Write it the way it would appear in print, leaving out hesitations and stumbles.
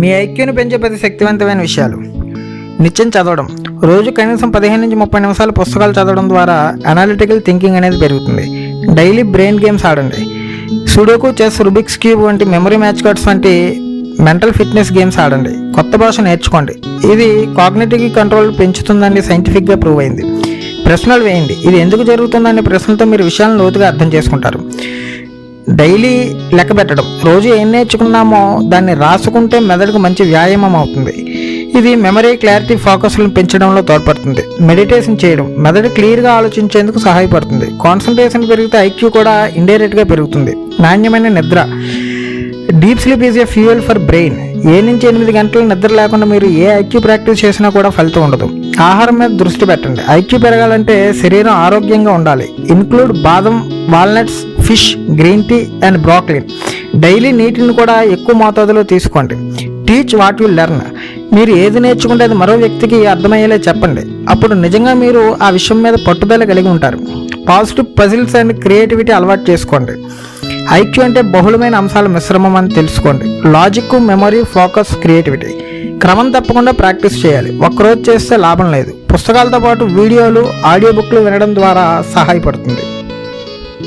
మీ ఐక్యూని పెంచే 10 శక్తివంతమైన విషయాలు. నిత్యం చదవడం. రోజు కనీసం 15 నుంచి 30 నిమిషాలు పుస్తకాలు చదవడం ద్వారా అనాలిటికల్ థింకింగ్ అనేది పెరుగుతుంది. డైలీ బ్రెయిన్ గేమ్స్ ఆడండి. సుడోకు, చెస్, రుబిక్స్ క్యూబ్ వంటి మెమరీ మ్యాచ్ కార్డ్స్ వంటి మెంటల్ ఫిట్నెస్ గేమ్స్ ఆడండి. కొత్త భాష నేర్చుకోండి. ఇది కాగ్నిటివ్ కంట్రోల్ పెంచుతుందని సైంటిఫిక్గా ప్రూవ్ అయింది. ప్రశ్నలు వేయండి. ఇది ఎందుకు జరుగుతుందనే ప్రశ్నలతో మీరు విషయాలను లోతుగా అర్థం చేసుకుంటారు. డైలీ లెక్క పెట్టడం. రోజు ఏం నేర్చుకున్నామో దాన్ని రాసుకుంటే మెదడుకు మంచి వ్యాయామం అవుతుంది. ఇది మెమరీ, క్లారిటీ, ఫోకస్లను పెంచడంలో తోడ్పడుతుంది. మెడిటేషన్ చేయడం మెదడు క్లియర్గా ఆలోచించేందుకు సహాయపడుతుంది. కాన్సన్ట్రేషన్ పెరిగితే ఐక్యూ కూడా ఇండైరెక్ట్గా పెరుగుతుంది. నాణ్యమైన నిద్ర. Deep sleep is a fuel for brain. 7 నుంచి 8 గంటల నిద్ర లేకుండా మీరు ఏ ఐక్యూ ప్రాక్టీస్ చేసినా కూడా ఫలితం ఉండదు. ఆహారం మీద దృష్టి పెట్టండి. ఐక్యూ పెరగాలంటే శరీరం ఆరోగ్యంగా ఉండాలి. ఇన్క్లూడ్ బాదం, walnuts, fish, green tea and broccoli. Daily నీటిని కూడా ఎక్కువ మోతాదులో తీసుకోండి. Teach what you learn. మీరు ఏది నేర్చుకుంటే అది మరో వ్యక్తికి అర్థమయ్యేలా చెప్పండి. అప్పుడు నిజంగా మీరు ఆ విషయం మీద పట్టుదల కలిగి ఉంటారు. పాజిటివ్ పజిల్స్ అండ్ క్రియేటివిటీ అలవాటు చేసుకోండి. ఐక్యూ అంటే బహుళమైన అంశాల మిశ్రమం అని తెలుసుకోండి. Logic, memory, focus, creativity. క్రమం తప్పకుండా ప్రాక్టీస్ చేయాలి. ఒక్కరోజు చేస్తే లాభం లేదు. పుస్తకాలతో పాటు వీడియోలు, ఆడియో బుక్లు వినడం ద్వారా సహాయపడుతుంది.